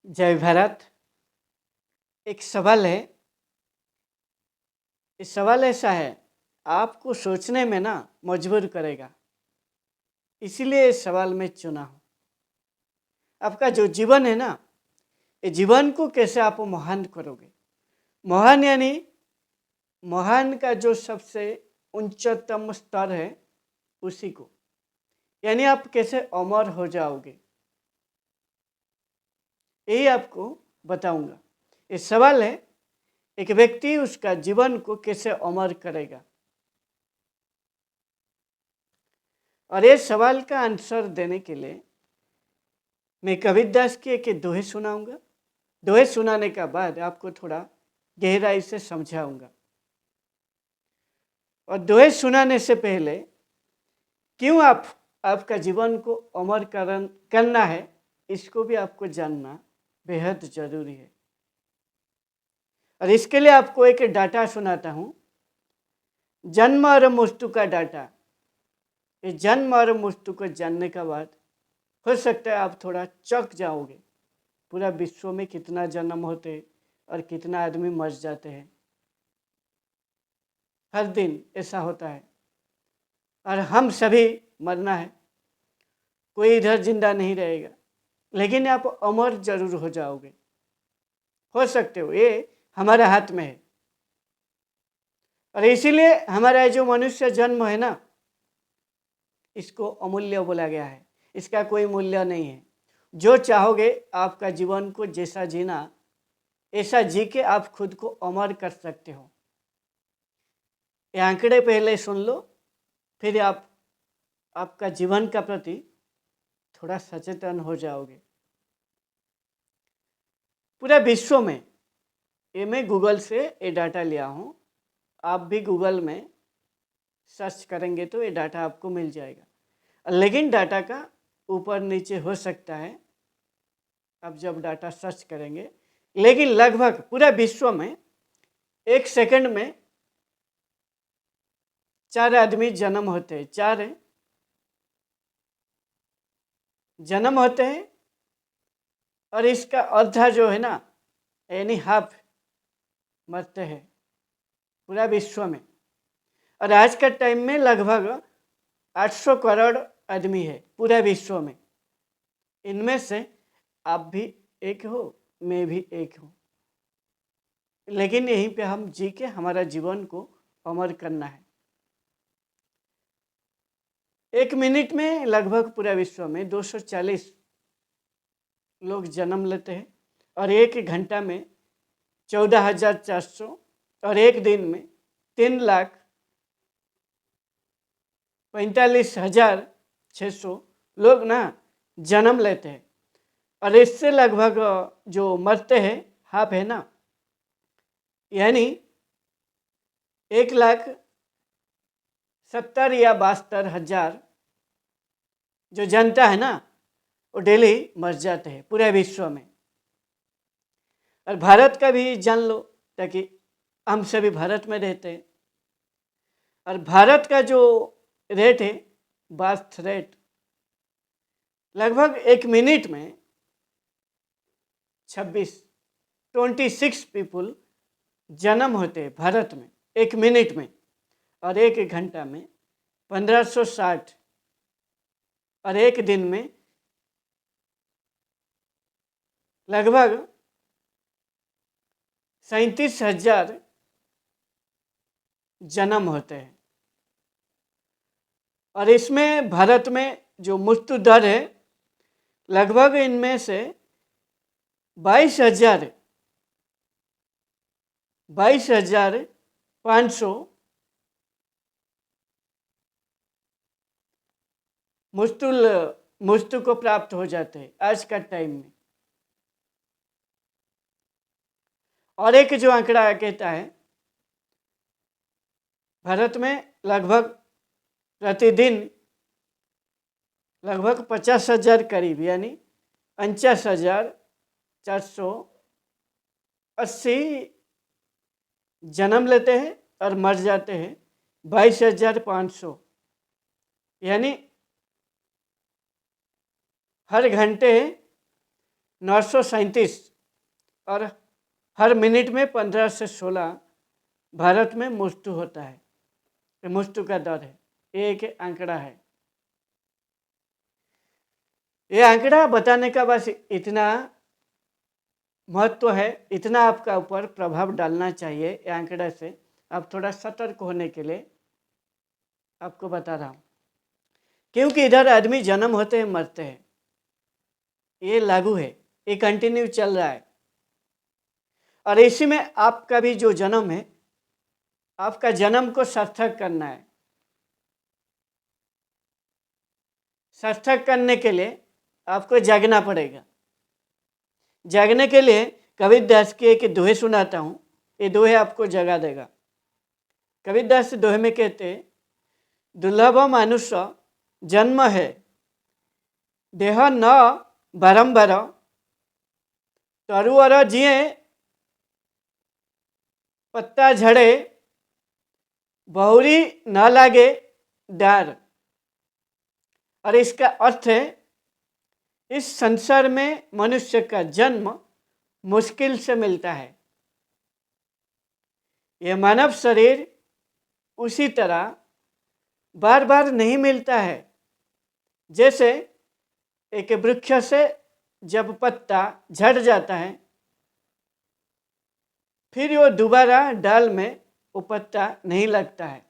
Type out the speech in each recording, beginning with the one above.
जय भारत। एक सवाल है। ये सवाल ऐसा है, आपको सोचने में ना मजबूर करेगा। इसीलिए इस सवाल में चुना हूँ। आपका जो जीवन है ना, ये जीवन को कैसे आप महान करोगे। महान यानी महान का जो सबसे उच्चतम स्तर है उसी को, यानी आप कैसे अमर हो जाओगे, यही आपको बताऊंगा। ये सवाल है, एक व्यक्ति उसका जीवन को कैसे अमर करेगा। और ये सवाल का आंसर देने के लिए मैं कबीरदास की एक दोहे सुनाऊंगा। दोहे सुनाने के बाद आपको थोड़ा गहराई से समझाऊंगा। और दोहे सुनाने से पहले क्यों आपका जीवन को अमर करना है, इसको भी आपको जानना बेहद जरूरी है। और इसके लिए आपको एक डाटा सुनाता हूँ, जन्म और मृत्यु का डाटा। ये जन्म और मृत्यु को जानने के बाद हो सकता है आप थोड़ा चौंक जाओगे। पूरा विश्व में कितना जन्म होते और कितना आदमी मर जाते हैं। हर दिन ऐसा होता है और हम सभी मरना है, कोई इधर जिंदा नहीं रहेगा। लेकिन आप अमर जरूर हो जाओगे, हो सकते हो, ये हमारे हाथ में है। और इसीलिए हमारा जो मनुष्य जन्म है ना, इसको अमूल्य बोला गया है। इसका कोई मूल्य नहीं है। जो चाहोगे आपका जीवन को जैसा जीना, ऐसा जी के आप खुद को अमर कर सकते हो। ये आंकड़े पहले सुन लो, फिर आपका जीवन का प्रति थोड़ा सचेतन हो जाओगे। पूरा विश्व में, ये मैं गूगल से ये डाटा लिया हूँ, आप भी गूगल में सर्च करेंगे तो ये डाटा आपको मिल जाएगा। लेकिन डाटा का ऊपर नीचे हो सकता है आप जब डाटा सर्च करेंगे। लेकिन लगभग पूरा विश्व में एक सेकंड में 4 आदमी जन्म होते हैं। 4 जन्म होते हैं और इसका आधा जो है ना, यानी हाफ मरते हैं पूरा विश्व में। और आज का टाइम में लगभग 800 करोड़ आदमी है पूरा विश्व में। इनमें से आप भी एक हो, मैं भी एक हूँ। लेकिन यहीं पे हम जी के हमारा जीवन को अमर करना है। 1 मिनट में लगभग पूरा विश्व में 240 लोग जन्म लेते हैं और 1 घंटा में 14,400 और एक दिन में 3,45,600 लोग ना जन्म लेते हैं। और इससे लगभग जो मरते हैं हाफ है ना, यानी 1,70,000 या 72,000 जो जनता है ना, वो डेली मर जाते हैं पूरे विश्व में। और भारत का भी जान लो, ताकि हम सभी भारत में रहते हैं। और भारत का जो रेट है, बर्थ रेट, लगभग 1 मिनट में 26 पीपल जन्म होते हैं भारत में 1 मिनट में। और 1 घंटा में 1560 और एक दिन में लगभग 37,000 जन्म होते हैं। और इसमें भारत में जो मृत्यु दर है, लगभग इनमें से 22,500 मृत्यु को प्राप्त हो जाते हैं आज का टाइम में। और एक जो आंकड़ा कहता है, भारत में लगभग प्रतिदिन लगभग 50,000 करीब, यानी 49,480 जन्म लेते हैं और मर जाते हैं 22,500, यानी हर घंटे 937 और हर मिनट में 15 से 16 भारत में मृत्यु होता है। ये मृत्यु का दर है, ये एक आंकड़ा है। ये आंकड़ा बताने का बस इतना महत्व है, इतना आपका ऊपर प्रभाव डालना चाहिए। ये आंकड़ा से आप थोड़ा सतर्क होने के लिए आपको बता रहा हूँ, क्योंकि इधर आदमी जन्म होते हैं मरते हैं, ये लागू है, ये कंटिन्यू चल रहा है। और इसी में आपका भी जो जन्म है, आपका जन्म को सार्थक करना है। सार्थक करने के लिए आपको जागना पड़ेगा। जागने के लिए कबीरदास की एक दोहे सुनाता हूँ, ये दोहे आपको जगा देगा। कबीरदास दोहे में कहते, दुर्लभ मानुष जन्म है, देह न बारंबार, तरुअर जिए पत्ता झड़े, बहुरी न लागे डार। और इसका अर्थ है, इस संसार में मनुष्य का जन्म मुश्किल से मिलता है। यह मानव शरीर उसी तरह बार बार नहीं मिलता है, जैसे एक वृक्ष से जब पत्ता झड़ जाता है, फिर वो दोबारा डाल में वो पत्ता नहीं लगता है।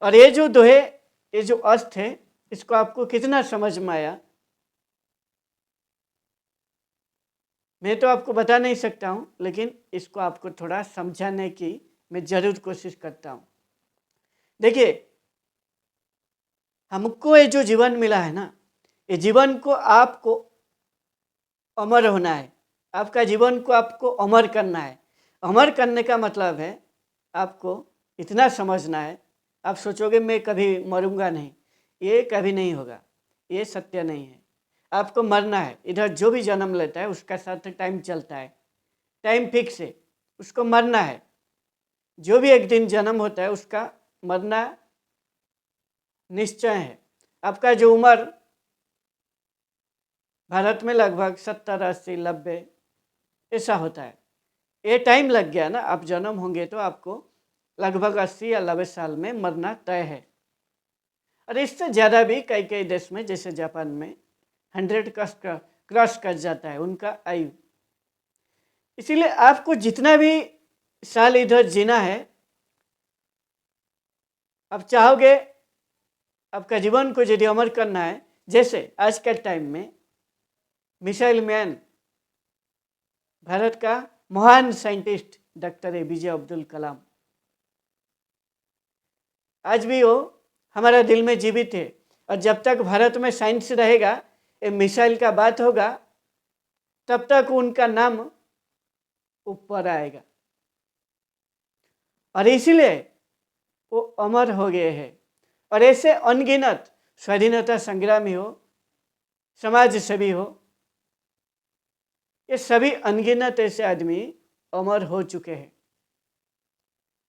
और ये जो दोहे, ये जो अर्थ है, इसको आपको कितना समझ में आया, मैं तो आपको बता नहीं सकता हूँ, लेकिन इसको आपको थोड़ा समझाने की मैं जरूर कोशिश करता हूँ। देखिए, हमको ये जो जीवन मिला है ना, ये जीवन को आपको अमर होना है। आपका जीवन को आपको अमर करना है। अमर करने का मतलब है आपको इतना समझना है। आप सोचोगे मैं कभी मरूंगा नहीं, ये कभी नहीं होगा, ये सत्य नहीं है। आपको मरना है। इधर जो भी जन्म लेता है उसका साथ टाइम चलता है, टाइम फिक्स है, उसको मरना है। जो भी एक दिन जन्म होता है उसका मरना निश्चय है। आपका जो उम्र भारत में लगभग 70, 80, 90 ऐसा होता है। ये टाइम लग गया ना, आप जन्म होंगे तो आपको लगभग 80 या 90 साल में मरना तय है। और इससे ज़्यादा भी कई कई देश में, जैसे जापान में 100 क्रॉस कर जाता है उनका आयु। इसीलिए आपको जितना भी साल इधर जीना है, आप चाहोगे आपका जीवन को यदि अमर करना है, जैसे आज के टाइम में मिसाइल मैन, भारत का महान scientist doctor APJ Abdul Kalam, आज भी वो हमारा दिल में जीवित है। और जब तक भारत में साइंस रहेगा, ये मिसाइल का बात होगा, तब तक उनका नाम ऊपर आएगा। और इसीलिए वो अमर हो गए हैं। और ऐसे अनगिनत स्वाधीनता संग्रामी हो, समाज सेवी हो, ये सभी अनगिनत ऐसे आदमी अमर हो चुके हैं।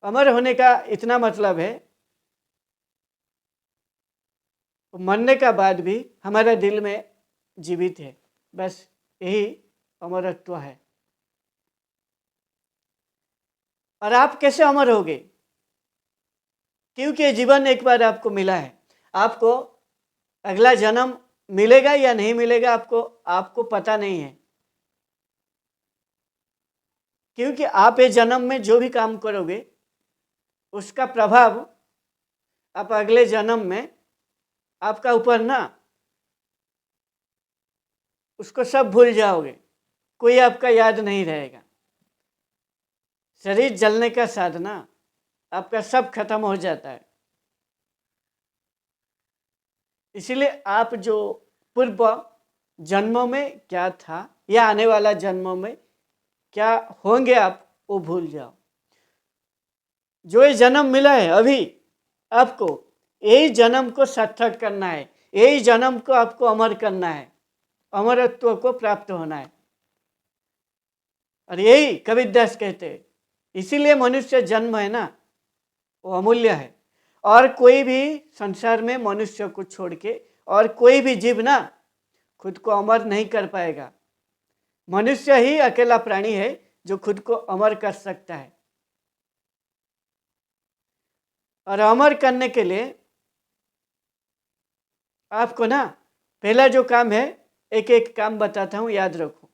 अमर होने का इतना मतलब है, मरने का बाद भी हमारे दिल में जीवित है। बस यही अमरत्व है। और आप कैसे अमर होगे? क्योंकि जीवन एक बार आपको मिला है। आपको अगला जन्म मिलेगा या नहीं मिलेगा, आपको पता नहीं है। क्योंकि आप इस जन्म में जो भी काम करोगे, उसका प्रभाव आप अगले जन्म में आपका ऊपर ना, उसको सब भूल जाओगे, कोई आपका याद नहीं रहेगा। शरीर जलने का साधना आपका सब खत्म हो जाता है। इसीलिए आप जो पूर्व जन्मों में क्या था या आने वाला जन्मों में क्या होंगे, आप वो भूल जाओ। जो ये जन्म मिला है अभी, आपको यही जन्म को सार्थक करना है, यही जन्म को आपको अमर करना है, अमरत्व को प्राप्त होना है। और यही कबीरदास कहते हैं। इसीलिए मनुष्य जन्म है ना, वो अमूल्य है। और कोई भी संसार में मनुष्य को छोड़ के और कोई भी जीव ना, खुद को अमर नहीं कर पाएगा। मनुष्य ही अकेला प्राणी है जो खुद को अमर कर सकता है। और अमर करने के लिए आपको ना पहला जो काम है, एक एक काम बताता हूँ, याद रखो।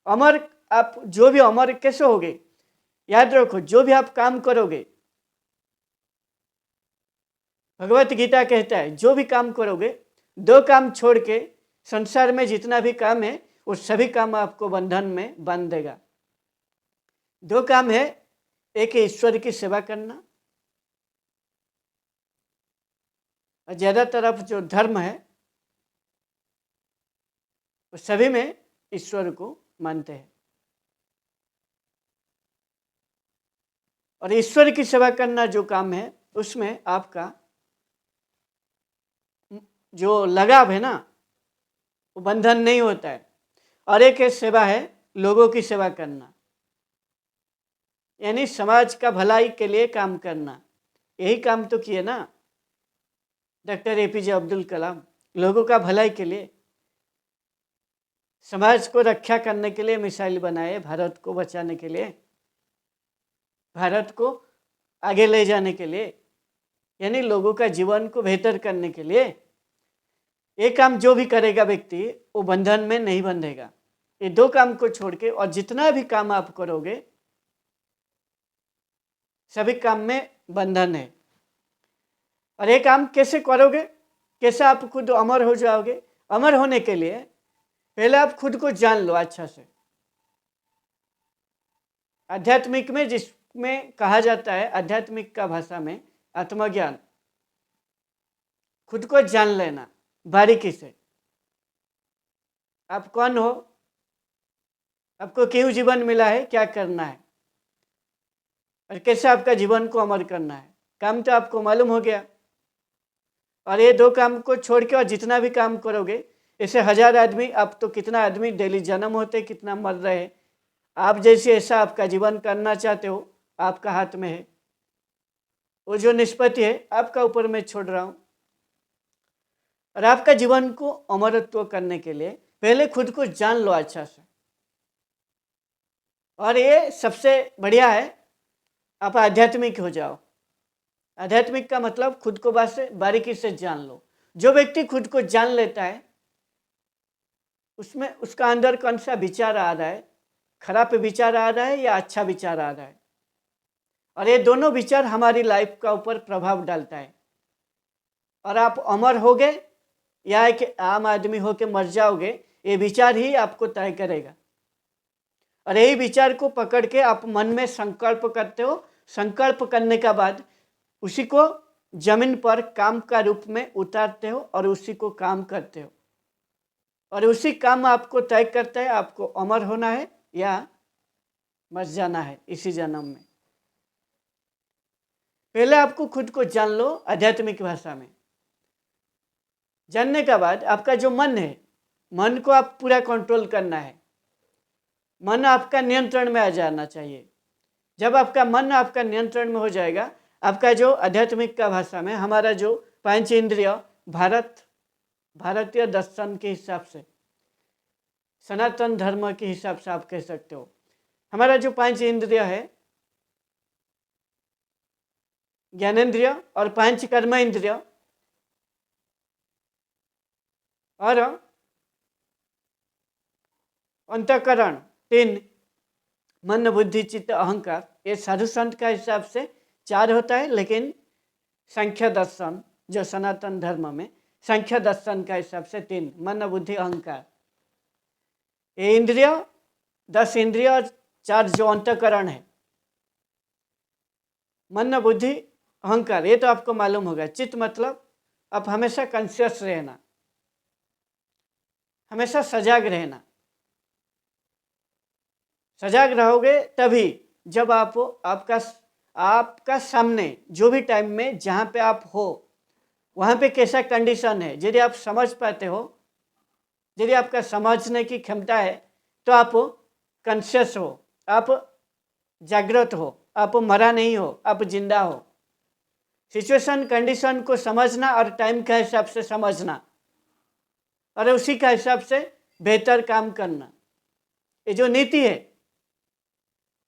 अमर, आप जो भी अमर कैसे होगे, याद रखो, जो भी आप काम करोगे, भगवत गीता कहता है जो भी काम करोगे, दो काम छोड़ के संसार में जितना भी काम है वो सभी काम आपको बंधन में बांध देगा। दो काम है, एक है ईश्वर की सेवा करना, और ज़्यादातर अब जो धर्म है वो सभी में ईश्वर को मानते हैं। और ईश्वर की सेवा करना जो काम है उसमें आपका जो लगाव है ना वो बंधन नहीं होता है। और एक सेवा है लोगों की सेवा करना, यानी समाज का भलाई के लिए काम करना। यही काम तो किए ना डॉक्टर एपीजे अब्दुल कलाम, लोगों का भलाई के लिए, समाज को रक्षा करने के लिए मिसाइल बनाए, भारत को बचाने के लिए, भारत को आगे ले जाने के लिए, यानी लोगों का जीवन को बेहतर करने के लिए। ये काम जो भी करेगा व्यक्ति वो बंधन में नहीं बंधेगा। ये दो काम को छोड़ के और जितना भी काम आप करोगे सभी काम में बंधन है। और ये काम कैसे करोगे, कैसे आप खुद अमर हो जाओगे? अमर होने के लिए पहले आप खुद को जान लो अच्छा से। आध्यात्मिक में जिसमें कहा जाता है, आध्यात्मिक का भाषा में आत्मज्ञान, खुद को जान लेना बारीकी से। आप कौन हो, आपको क्यों जीवन मिला है, क्या करना है और कैसे आपका जीवन को अमर करना है। काम तो आपको मालूम हो गया। और ये दो काम को छोड़ के और जितना भी काम करोगे, ऐसे 1000 आदमी, अब तो कितना आदमी डेली जन्म होते, कितना मर रहे, आप जैसे ऐसा आपका जीवन करना चाहते हो आपका हाथ में है। वो जो निष्पत्ति है आपका ऊपर मैं छोड़ रहा हूँ। और आपका जीवन को अमरत्व करने के लिए पहले खुद को जान लो अच्छा से। और ये सबसे बढ़िया है, आप आध्यात्मिक हो जाओ। आध्यात्मिक का मतलब खुद को बस बारीकी से जान लो। जो व्यक्ति खुद को जान लेता है उसमें उसका अंदर कौन सा विचार आ रहा है, खराब विचार आ रहा है या अच्छा विचार आ रहा है, और ये दोनों विचार हमारी लाइफ का ऊपर प्रभाव डालता है। और आप अमर होगे या एक आम आदमी होके मर जाओगे, ये विचार ही आपको तय करेगा। और यही विचार को पकड़ के आप मन में संकल्प करते हो। संकल्प करने का बाद उसी को जमीन पर काम का रूप में उतारते हो और उसी को काम करते हो। और उसी काम आपको तय करता है आपको अमर होना है या मर जाना है इसी जन्म में। पहले आपको खुद को जान लो आध्यात्मिक भाषा में। जानने का बाद आपका जो मन है, मन को आप पूरा कंट्रोल करना है। मन आपका नियंत्रण में आ जाना चाहिए। जब आपका मन आपका नियंत्रण में हो जाएगा, आपका जो आध्यात्मिक का भाषा में हमारा जो 5 इंद्रिय, भारतीय दर्शन के हिसाब से, सनातन धर्म के हिसाब से आप कह सकते हो, हमारा जो 5 इंद्रिय है, ज्ञानेंद्रिय और 5 कर्म इंद्रिय और अंतःकरण 3, मन बुद्धि चित्त अहंकार, ये साधु संत का हिसाब से 4 होता है। लेकिन संख्या दर्शन जो सनातन धर्म में संख्या दर्शन का हिसाब से 3, मन बुद्धि अहंकार। ये इंद्रिय 10 इंद्रिय और 4 जो अंतःकरण है, मन बुद्धि अहंकार, ये तो आपको मालूम होगा। चित्त मतलब आप हमेशा कॉन्शियस रहना, हमेशा सजाग रहना। सजाग रहोगे तभी जब आपका सामने जो भी टाइम में जहाँ पे आप हो वहाँ पे कैसा कंडीशन है, यदि आप समझ पाते हो, यदि आपका समझने की क्षमता है तो आप कॉन्शियस हो, आप जागृत हो, आप मरा नहीं हो, आप जिंदा हो। सिचुएशन कंडीशन को समझना और टाइम के हिसाब से समझना और उसी का हिसाब से बेहतर काम करना। ये जो नीति है,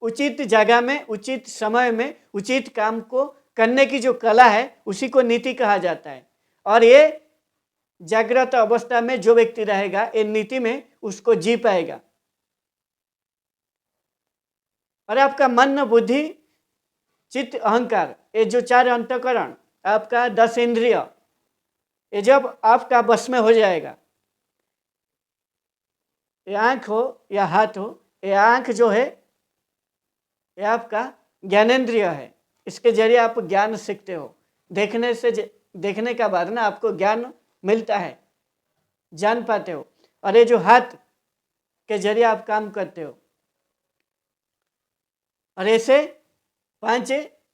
उचित जगह में उचित समय में उचित काम को करने की जो कला है उसी को नीति कहा जाता है। और ये जागृत अवस्था में जो व्यक्ति रहेगा ये नीति में उसको जी पाएगा। और आपका मन, बुद्धि, चित्त, अहंकार, ये जो 4 अंतःकरण, आपका 10 इंद्रिय, ये जब आपका बस में हो जाएगा, ये आँख हो या हाथ हो, ये आँख जो है ये आपका ज्ञानेंद्रिय है। इसके जरिए आप ज्ञान सीखते हो। देखने का बाद ना आपको ज्ञान मिलता है, जान पाते हो। और ये जो हाथ के जरिए आप काम करते हो। और ऐसे 5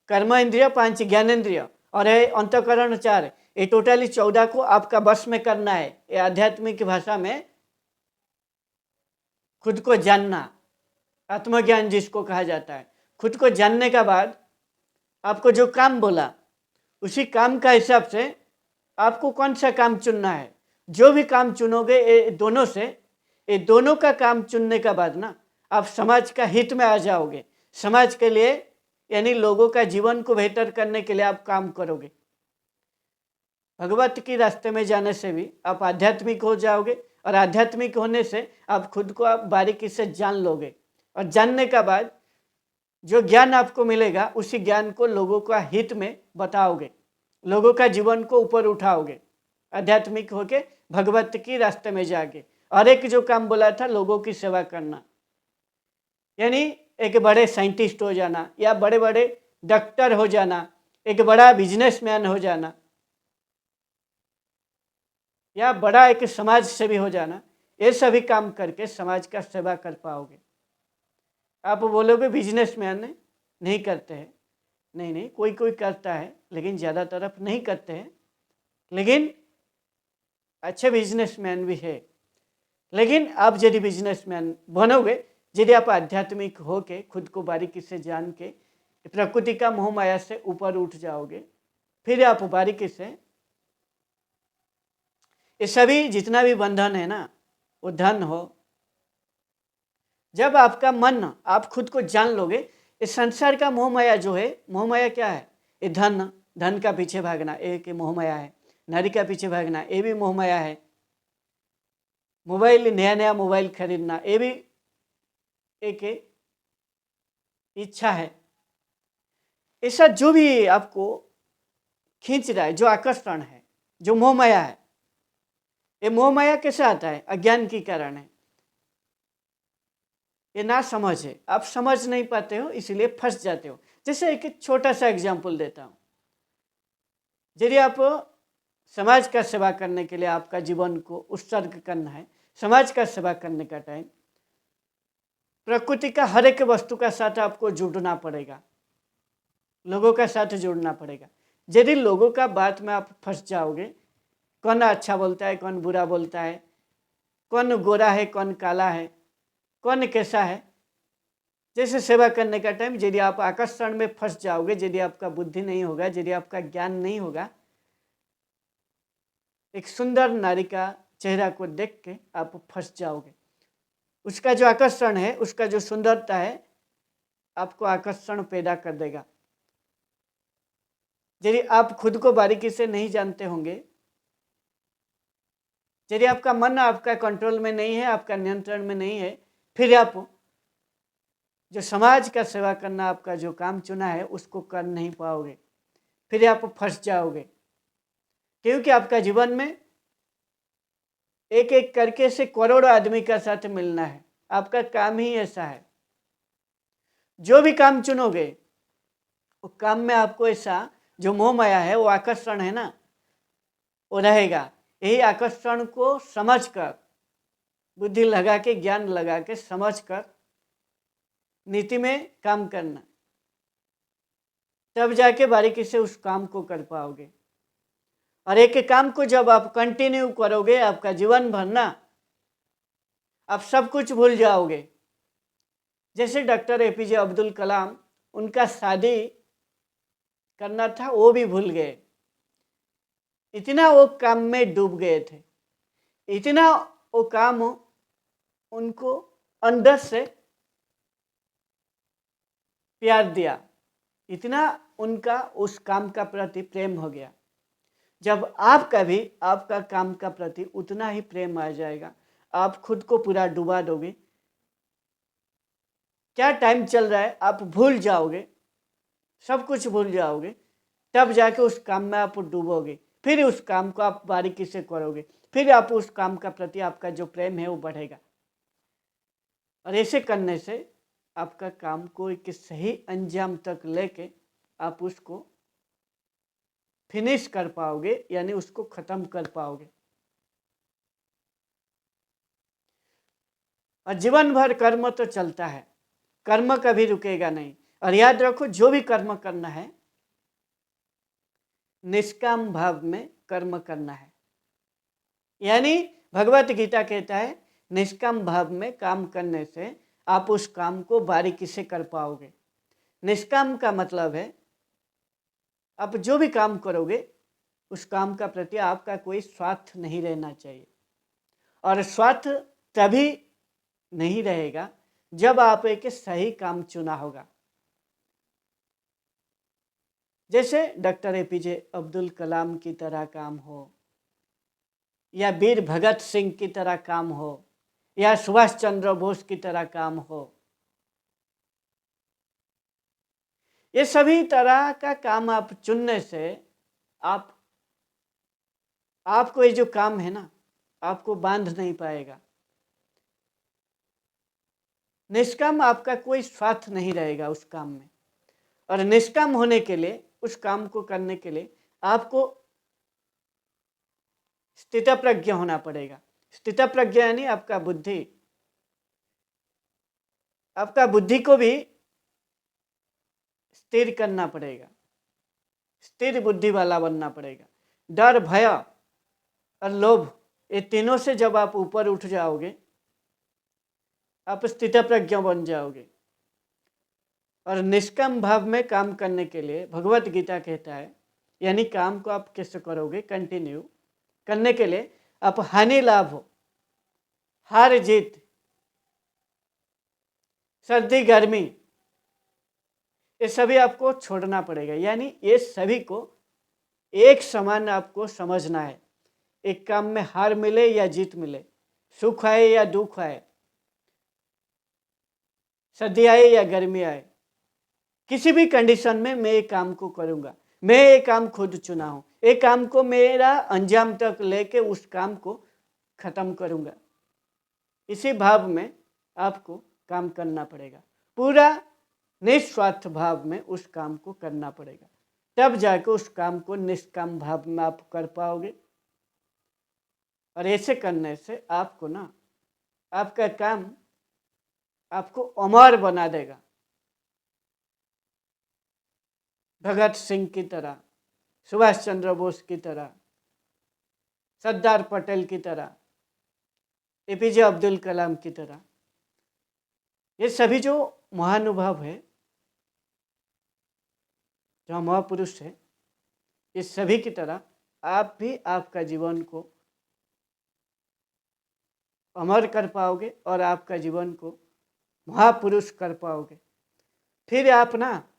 कर्म इंद्रिय, 5 ज्ञानेंद्रिय और ये अंतःकरण 4, ये टोटली 14 को आपका बस में करना है। ये आध्यात्मिक भाषा में खुद को जानना, आत्मज्ञान जिसको कहा जाता है। खुद को जानने का बाद आपको जो काम बोला उसी काम का हिसाब से आपको कौन सा काम चुनना है। जो भी काम चुनोगे ये दोनों से, ये दोनों का काम चुनने का बाद ना आप समाज का हित में आ जाओगे। समाज के लिए यानी लोगों का जीवन को बेहतर करने के लिए आप काम करोगे। भगवत की रास्ते में जाने से भी आप आध्यात्मिक हो जाओगे और आध्यात्मिक होने से आप खुद को आप बारीकी से जान लोगे। और जानने का बाद जो ज्ञान आपको मिलेगा उसी ज्ञान को लोगों का हित में बताओगे, लोगों का जीवन को ऊपर उठाओगे आध्यात्मिक होके भगवत की रास्ते में जाके। और एक जो काम बोला था लोगों की सेवा करना, यानी एक बड़े साइंटिस्ट हो जाना या बड़े बड़े डॉक्टर हो जाना, एक बड़ा बिजनेसमैन हो जाना या बड़ा एक समाज सेवी हो जाना, ये सभी काम करके समाज का सेवा कर पाओगे। आप बोलोगे बिजनेसमैन नहीं करते हैं, नहीं, कोई कोई करता है लेकिन ज़्यादा तरफ नहीं करते हैं, लेकिन अच्छे बिजनेसमैन भी है। लेकिन आप यदि बिजनेसमैन बनोगे, यदि आप आध्यात्मिक हो के खुद को बारीकी से जान के प्रकृति का मोह माया से ऊपर उठ जाओगे, फिर आप बारीकी से ये सभी जितना भी बंधन है ना, वो धन हो, जब आपका मन, आप खुद को जान लोगे, इस संसार का मोह माया जो है, मोह माया क्या है? ये धन का पीछे भागना एक मोह माया है। नारी का पीछे भागना ये भी मोह माया है। मोबाइल, नया मोबाइल खरीदना ये भी एक इच्छा है। ऐसा जो भी आपको खींच रहा है, जो आकर्षण है, जो मोह माया है, ये मोह माया कैसे आता है? अज्ञान के कारण है। ये ना समझ है, आप समझ नहीं पाते हो, इसलिए फंस जाते हो। जैसे एक छोटा सा एग्जाम्पल देता हूँ। यदि आप समाज का सेवा करने के लिए आपका जीवन को उत्सर्ग करना है, समाज का सेवा करने का टाइम प्रकृति का हर एक वस्तु का साथ आपको जुड़ना पड़ेगा, लोगों का साथ जुड़ना पड़ेगा। यदि लोगों का बात में आप फंस जाओगे, कौन अच्छा बोलता है, कौन बुरा बोलता है, कौन गोरा है, कौन काला है, कौन कैसा है, जैसे सेवा करने का टाइम यदि आप आकर्षण में फंस जाओगे, यदि आपका बुद्धि नहीं होगा, यदि आपका ज्ञान नहीं होगा, एक सुंदर नारी का चेहरा को देख के आप फंस जाओगे। उसका जो आकर्षण है, उसका जो सुंदरता है, आपको आकर्षण पैदा कर देगा। यदि आप खुद को बारीकी से नहीं जानते होंगे, यदि आपका मन आपका कंट्रोल में नहीं है, आपका नियंत्रण में नहीं है, फिर आप जो समाज का सेवा करना आपका जो काम चुना है उसको कर नहीं पाओगे, फिर आप फंस जाओगे। क्योंकि आपका जीवन में एक एक करके से करोड़ों आदमी का साथ मिलना है। आपका काम ही ऐसा है। जो भी काम चुनोगे वो काम में आपको ऐसा जो मोह माया है, वो आकर्षण है ना, वो रहेगा। यही आकर्षण को समझकर, बुद्धि लगा के, ज्ञान लगा के, समझकर नीति में काम करना, तब जाके बारीकी से उस काम को कर पाओगे। और एक काम को जब आप कंटिन्यू करोगे, आपका जीवन भर ना आप सब कुछ भूल जाओगे। जैसे डॉक्टर एपीजे अब्दुल कलाम, उनका शादी करना था वो भी भूल गए, इतना वो काम में डूब गए थे। इतना वो काम उनको अंदर से प्यार दिया, इतना उनका उस काम का प्रति प्रेम हो गया। जब आपका भी आपका काम का प्रति उतना ही प्रेम आ जाएगा, आप खुद को पूरा डुबा दोगे। क्या टाइम चल रहा है आप भूल जाओगे, सब कुछ भूल जाओगे, तब जाके उस काम में आप डूबोगे। फिर उस काम को आप बारीकी से करोगे, फिर आप उस काम का प्रति आपका जो प्रेम है वो बढ़ेगा। और ऐसे करने से आपका काम को एक सही अंजाम तक लेके आप उसको फिनिश कर पाओगे, यानी उसको ख़त्म कर पाओगे। और जीवन भर कर्म तो चलता है, कर्म कभी रुकेगा नहीं। और याद रखो, जो भी कर्म करना है निष्काम भाव में कर्म करना है। यानी भगवत गीता कहता है निष्काम भाव में काम करने से आप उस काम को बारीकी से कर पाओगे। निष्काम का मतलब है आप जो भी काम करोगे उस काम का प्रति आपका कोई स्वार्थ नहीं रहना चाहिए। और स्वार्थ तभी नहीं रहेगा जब आप एक सही काम चुना होगा। जैसे डॉक्टर APJ अब्दुल कलाम की तरह काम हो, या वीर भगत सिंह की तरह काम हो, या सुभाष चंद्र बोस की तरह काम हो। ये सभी तरह का काम आप चुनने से आपको ये जो काम है ना, आपको बांध नहीं पाएगा। निष्काम आपका कोई स्वार्थ नहीं रहेगा उस काम में। और निष्काम होने के लिए, उस काम को करने के लिए आपको स्थितप्रज्ञ होना पड़ेगा। स्थितप्रज्ञ यानी आपका बुद्धि को भी स्थिर करना पड़ेगा, स्थिर बुद्धि वाला बनना पड़ेगा। डर, भय और लोभ, ये तीनों से जब आप ऊपर उठ जाओगे आप स्थितप्रज्ञ बन जाओगे। और निष्काम भाव में काम करने के लिए भगवत गीता कहता है, यानी काम को आप कैसे करोगे, कंटिन्यू करने के लिए आप हानि लाभ हो, हार जीत, सर्दी गर्मी, ये सभी आपको छोड़ना पड़ेगा। यानी ये सभी को एक समान आपको समझना है। एक काम में हार मिले या जीत मिले, सुख आए या दुख आए, सर्दी आए या गर्मी आए, किसी भी कंडीशन में मैं एक काम को करूँगा। मैं ये काम खुद चुना हूँ, एक काम को मेरा अंजाम तक लेके उस काम को ख़त्म करूँगा। इसी भाव में आपको काम करना पड़ेगा, पूरा निस्वार्थ भाव में उस काम को करना पड़ेगा। तब जाके उस काम को निष्काम भाव में आप कर पाओगे। और ऐसे करने से आपको ना, आपका काम आपको अमर बना देगा। भगत सिंह की तरह, सुभाष चंद्र बोस की तरह, सरदार पटेल की तरह, APJ अब्दुल कलाम की तरह, ये सभी जो महानुभाव है, जो महापुरुष है, इस सभी की तरह आप भी आपका जीवन को अमर कर पाओगे और आपका जीवन को महापुरुष कर पाओगे। फिर आप ना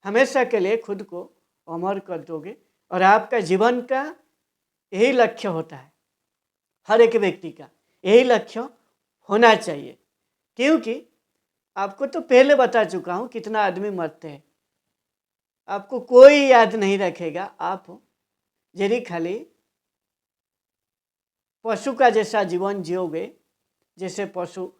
हमेशा के लिए खुद को अमर कर दोगे। और आपका जीवन का यही लक्ष्य होता है, हर एक व्यक्ति का यही लक्ष्य होना चाहिए। क्योंकि आपको तो पहले बता चुका हूँ कितना आदमी मरते हैं, आपको कोई याद नहीं रखेगा। आप यदि खाली पशु का जैसा जीवन जियोगे, जैसे पशु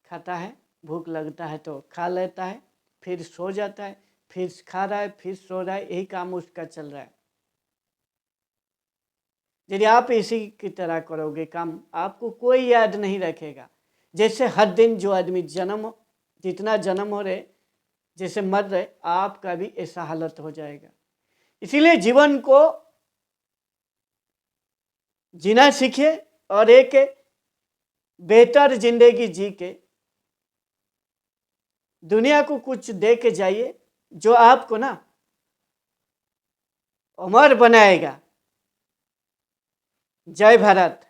खाता है, भूख लगता है तो खा लेता है, फिर सो जाता है, फिर खा रहा है, फिर सो रहा है, यही काम उसका चल रहा है। यदि आप इसी की तरह करोगे काम, आपको कोई याद नहीं रखेगा। जैसे हर दिन जो आदमी जितना जन्म हो रहे, जैसे मर रहे, आपका भी ऐसा हालत हो जाएगा। इसीलिए जीवन को जीना सीखिए और एक बेहतर जिंदगी जी के दुनिया को कुछ दे के जाइए जो आपको ना अमर बनाएगा। जय भारत।